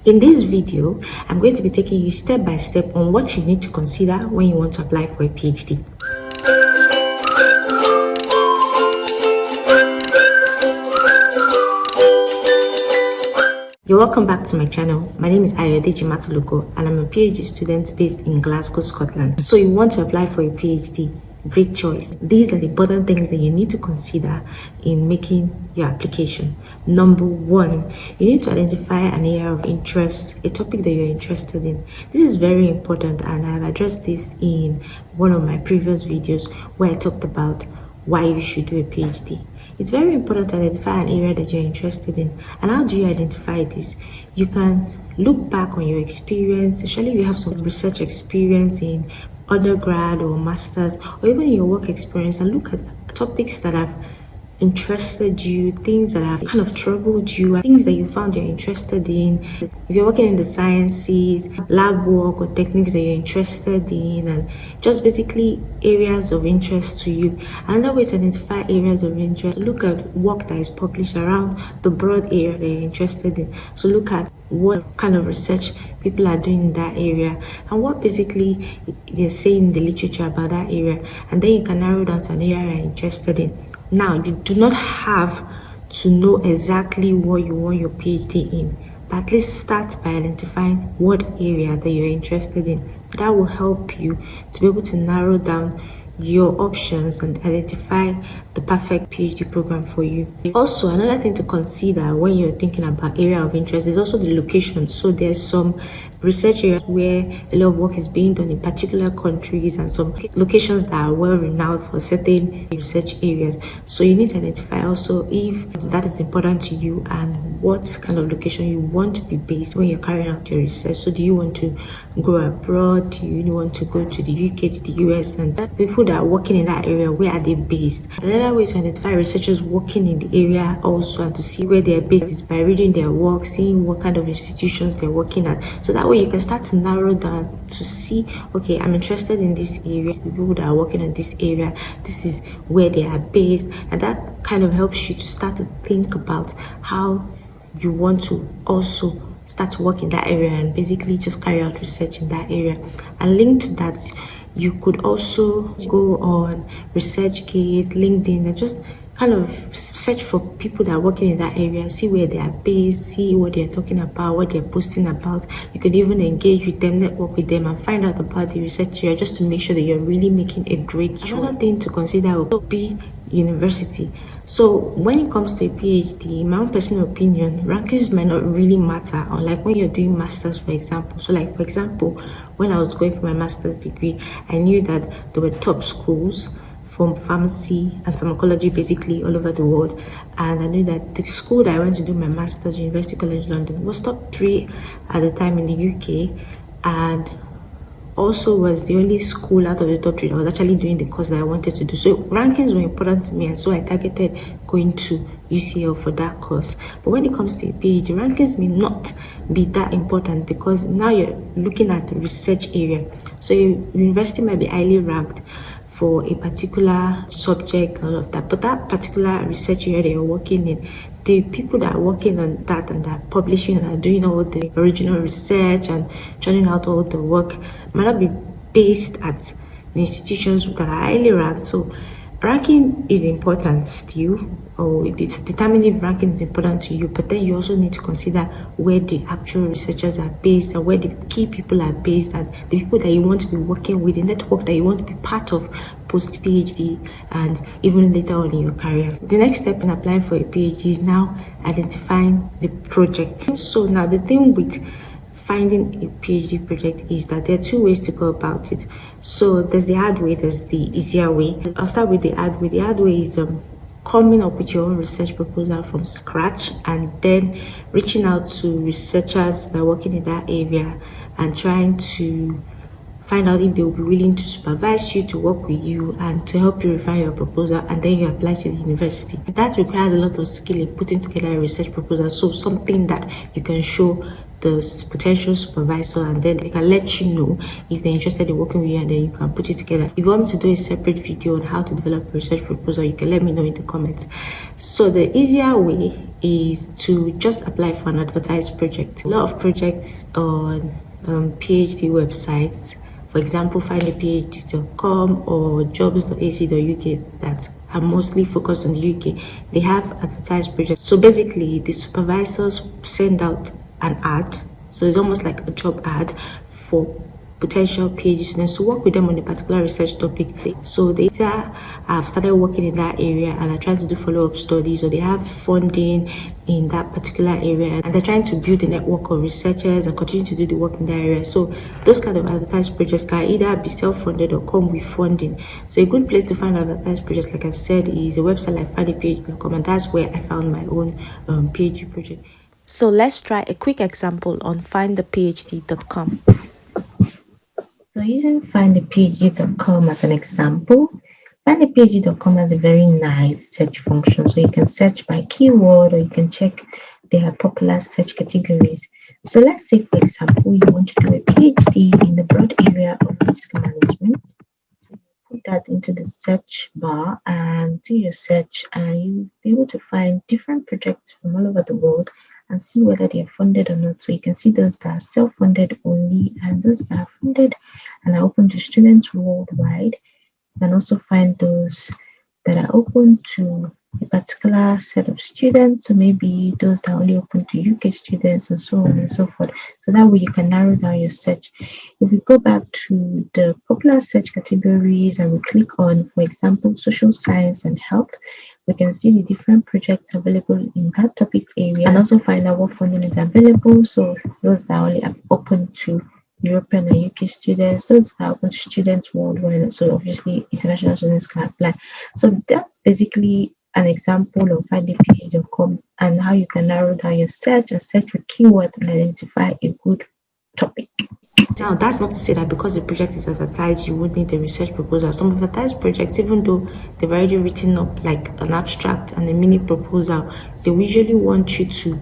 In this video, I'm going to be taking you step by step on what you need to consider when you want to apply for a PhD. You're welcome back to my channel. My name is Ayodeji Matuluko and I'm a PhD student based in Glasgow, Scotland. So you want to apply for a PhD? Great choice. These are the important things that you need to consider in making your application. Number one, you need to identify an area of interest, a topic that you're interested in. This is very important and I've addressed this in one of my previous videos where I talked about why you should do a PhD. It's very important to identify an area that you're interested in. And how do you identify this? You can look back on your experience, especially if you have some research experience in undergrad or masters, or even your work experience, and look at topics that have interested you, things that have kind of troubled you, things that you found you're interested in. If you're working in the sciences, lab work or techniques that you're interested in, and just basically areas of interest to you. Another way to identify areas of interest, look at work that is published around the broad area that you're interested in. So look at what kind of research people are doing in that area and what basically they're saying in the literature about that area, and then you can narrow down to an area you're interested in. Now, you do not have to know exactly what you want your PhD in, but at least start by identifying what area that you're interested in. That will help you to be able to narrow down your options and identify the perfect PhD program for you. Also, another thing to consider when you're thinking about area of interest is also the location. So there's some research areas where a lot of work is being done in particular countries and some locations that are well renowned for certain research areas. So you need to identify also if that is important to you and what kind of location you want to be based when you're carrying out your research. So do you want to go abroad? Do you want to go to the UK, to the US? And people that are working in that area, where are they based? Another way to identify researchers working in the area also and to see where they're based is by reading their work, seeing what kind of institutions they're working at. So that way you can start to narrow down to see, okay, I'm interested in this area, the people that are working in this area, this is where they are based, and that kind of helps you to start to think about how you want to also start to work in that area and basically just carry out research in that area. And linked to that, you could also go on ResearchGate, LinkedIn, and just kind of search for people that are working in that area, see where they are based, see what they're talking about, what they're posting about. You could even engage with them, network with them, and find out about the research area just to make sure that you're really making a great choice. Another thing to consider would be university. So when it comes to a PhD, in my own personal opinion, rankings might not really matter, unlike when you're doing masters, for example. So like, for example, when I was going for my master's degree, I knew that there were top schools from pharmacy and pharmacology basically all over the world, and I knew that the school that I went to do my master's, University College London, was top 3 at the time in the UK, and also was the only school out of the top 3 that was actually doing the course that I wanted to do. So rankings were important to me, and so I targeted going to UCL for that course. But when it comes to a PhD, rankings may not be that important because now you're looking at the research area. So your university might be highly ranked for a particular subject, all of that, but that particular research area that you're working in, the people that are working on that and are publishing and are doing all the original research and churning out all the work might not be based at the institutions that are highly ranked. So ranking is important still, or it's determining if ranking is important to you, but then you also need to consider where the actual researchers are based and where the key people are based and the people that you want to be working with, the network that you want to be part of post PhD and even later on in your career. The next step in applying for a PhD is now identifying the project. So now the thing with finding a PhD project is that there are 2 ways to go about it. So there's the hard way, there's the easier way. I'll start with the hard way. The hard way is coming up with your own research proposal from scratch and then reaching out to researchers that are working in that area and trying to find out if they will be willing to supervise you, to work with you, and to help you refine your proposal, and then you apply to the university. That requires a lot of skill in putting together a research proposal, so something that you can show the potential supervisor, and then they can let you know if they're interested in working with you, and then you can put it together. If you want me to do a separate video on how to develop a research proposal, you can let me know in the comments. So the easier way is to just apply for an advertised project. A lot of projects on PhD websites, for example, findthephd.com or jobs.ac.uk, that are mostly focused on the UK, they have advertised projects. So basically, the supervisors send out an ad. So it's almost like a job ad for potential PhD students to work with them on a particular research topic. So they either have started working in that area and are trying to do follow-up studies, or they have funding in that particular area and they're trying to build a network of researchers and continue to do the work in that area. So those kind of advertised projects can either be self-funded or come with funding. So a good place to find advertised projects, like I've said, is a website like findthephd.com, and that's where I found my own PhD project. So let's try a quick example on findthephd.com. So using findthephd.com as an example, findthephd.com has a very nice search function. So you can search by keyword, or you can check their popular search categories. So let's say, for example, you want to do a PhD in the broad area of risk management. So you put that into the search bar and do your search, and you'll be able to find different projects from all over the world and see whether they are funded or not. So you can see those that are self-funded only and those that are funded and are open to students worldwide. You can also find those that are open to a particular set of students, so maybe those that are only open to UK students, and so on and so forth. So that way you can narrow down your search. If we go back to the popular search categories and we click on, for example, social science and health, we can see the different projects available in that topic area and also find out what funding is available. So those that are only open to European and UK students, those that are open to students worldwide, so obviously international students can apply. So that's basically an example of findthephd.com and how you can narrow down your search and search for keywords and identify a good topic. Now, that's not to say that because the project is advertised, you would need a research proposal. Some advertised projects, even though they've already written up like an abstract and a mini proposal, they usually want you to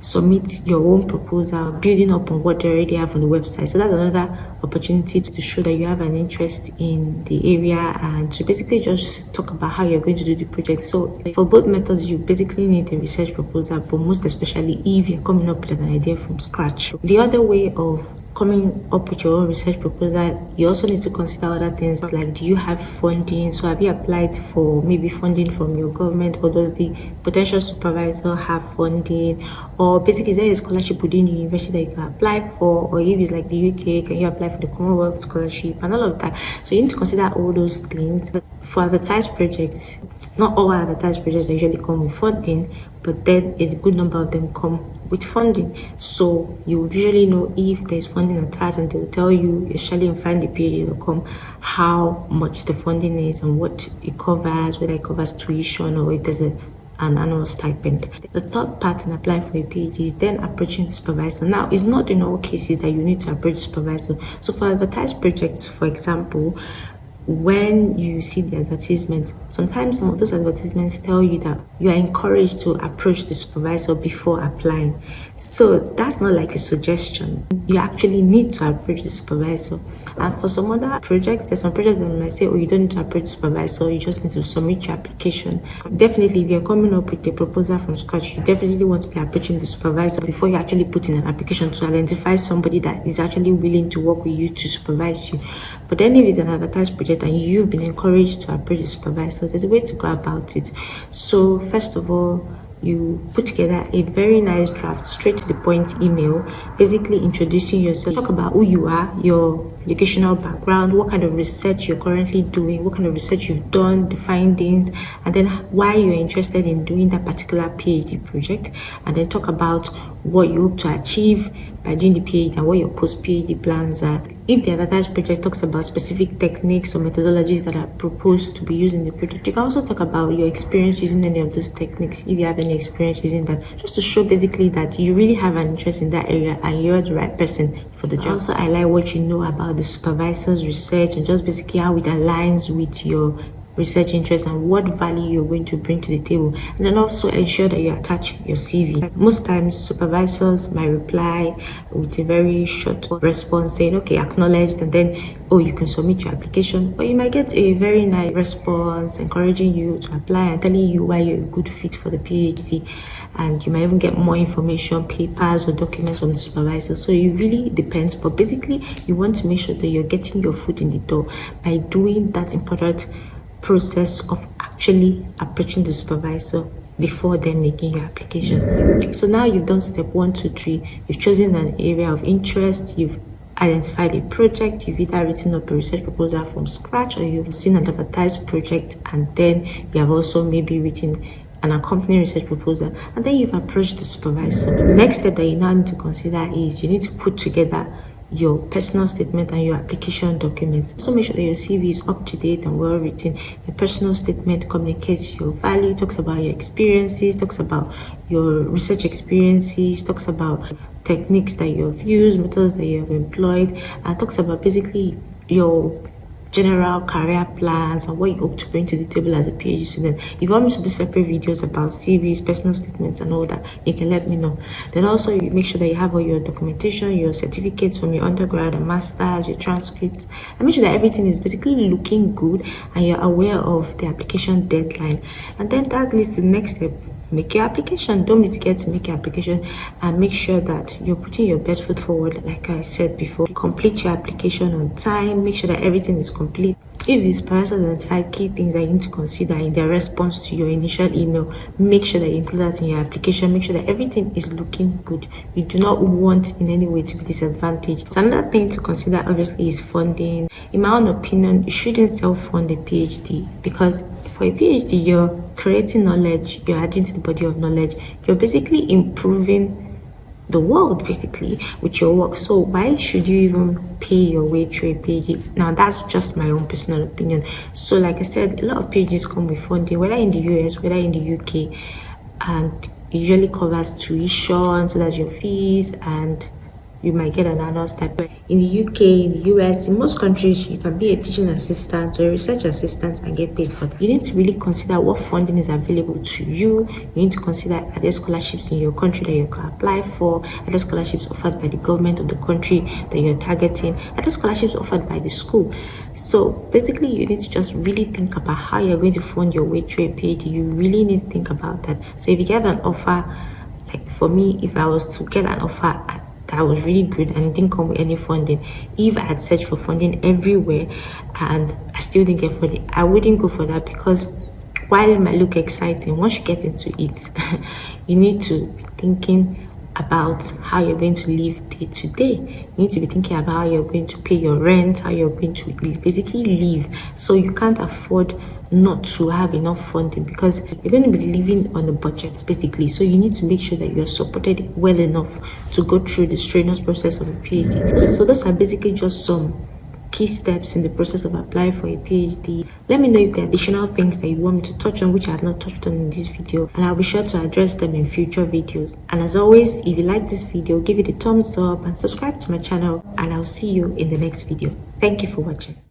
submit your own proposal, building up on what they already have on the website. So that's another opportunity to show that you have an interest in the area and to basically just talk about how you're going to do the project. So for both methods, you basically need a research proposal, but most especially if you're coming up with an idea from scratch. The other way of coming up with your own research proposal, you also need to consider other things like, do you have funding? So have you applied for maybe funding from your government, or does the potential supervisor have funding? Or basically, is there a scholarship within the university that you can apply for? Or if it's like the UK, can you apply for the Commonwealth scholarship and all of that? So you need to consider all those things. For advertised projects, it's not all advertised projects that usually come with funding, but then a good number of them come with funding. So you usually know if there's funding attached, and they will tell you, especially in findthephd.com, how much the funding is and what it covers, whether it covers tuition or if there's an annual stipend. The third part in applying for a PhD is then approaching the supervisor. Now, it's not in all cases that you need to approach the supervisor. So for advertised projects, for example, when you see the advertisement, sometimes some of those advertisements tell you that you are encouraged to approach the supervisor before applying. So that's not like a suggestion. You actually need to approach the supervisor. And for some other projects, there's some projects that might say, oh, you don't need to approach the supervisor, you just need to submit your application. Definitely, if you're coming up with a proposal from scratch, you definitely want to be approaching the supervisor before you actually put in an application to identify somebody that is actually willing to work with you to supervise you. But then if it's an advertised project and you've been encouraged to approach the supervisor, there's a way to go about it. So first of all, you put together a very nice draft, straight to the point email, basically introducing yourself. Talk about who you are, your educational background, what kind of research you're currently doing, what kind of research you've done, the findings, and then why you're interested in doing that particular PhD project. And then talk about what you hope to achieve by doing the PhD and what your post-PhD plans are. If the advertised project talks about specific techniques or methodologies that are proposed to be used in the project, you can also talk about your experience using any of those techniques, if you have any experience using that, just to show basically that you really have an interest in that area and you're the right person for the job. Also, I like what you know about the supervisor's research and just basically how it aligns with your research interest and what value you're going to bring to the table. And then also ensure that you attach your CV. Most times supervisors might reply with a very short response saying, okay, acknowledged, and then, oh, you can submit your application. Or you might get a very nice response encouraging you to apply and telling you why you're a good fit for the PhD. And you might even get more information, papers or documents from the supervisor. So it really depends, but basically you want to make sure that you're getting your foot in the door by doing that important process of actually approaching the supervisor before then making your application. So now you've done step 1, 2, 3. You've chosen an area of interest, you've identified a project, you've either written up a research proposal from scratch, or you've seen an advertised project, and then you have also maybe written an accompanying research proposal, and then you've approached the supervisor. The next step that you now need to consider is you need to put together your personal statement and your application documents. So make sure that your CV is up to date and well written. Your personal statement communicates your value, talks about your experiences, talks about your research experiences, talks about techniques that you have used, methods that you have employed, and talks about basically your general career plans and what you hope to bring to the table as a PhD student. If you want me to do separate videos about CVs, personal statements and all that, you can let me know. Then also you make sure that you have all your documentation, your certificates from your undergrad and masters, your transcripts, and make sure that everything is basically looking good and you're aware of the application deadline. And then that leads to the next step. Make your application. Don't be scared to make your application, and make sure that you're putting your best foot forward. Like I said before, complete your application on time. Make sure that everything is complete. If the supervisor identified key things that you need to consider in their response to your initial email, make sure that you include that in your application. Make sure that everything is looking good. You do not want in any way to be disadvantaged. So another thing to consider obviously is funding. In my own opinion, you shouldn't self-fund a PhD, because for a PhD, you're creating knowledge, you're adding to the body of knowledge, you're basically improving the world basically with your work. So why should you even pay your way through a PhD? Now that's just my own personal opinion. So like I said, a lot of PhDs come with funding, whether in the US, whether in the UK, and it usually covers tuition, so that's your fees, and you might get an annual stipend. In the UK, in the US, in most countries, you can be a teaching assistant or a research assistant and get paid for that. You need to really consider what funding is available to you. You need to consider, are there scholarships in your country that you can apply for? Are there scholarships offered by the government of the country that you're targeting? Are there scholarships offered by the school? So basically, you need to just really think about how you're going to fund your way through a PhD. You really need to think about that. So if you get an offer, like for me, if I was to get an offer that was really good and it didn't come with any funding, if I had searched for funding everywhere and I still didn't get funding, I wouldn't go for that, because while it might look exciting, once you get into it, you need to be thinking about how you're going to live day to day. You need to be thinking about how you're going to pay your rent, how you're going to basically live. So you can't afford not to have enough funding, because you're going to be living on a budget basically. So you need to make sure that you're supported well enough to go through the strenuous process of a PhD. So those are basically just some key steps in the process of applying for a PhD. Let me know if there are additional things that you want me to touch on which I have not touched on in this video, and I'll be sure to address them in future videos. And as always, if you like this video, give it a thumbs up and subscribe to my channel, and I'll see you in the next video. Thank you for watching.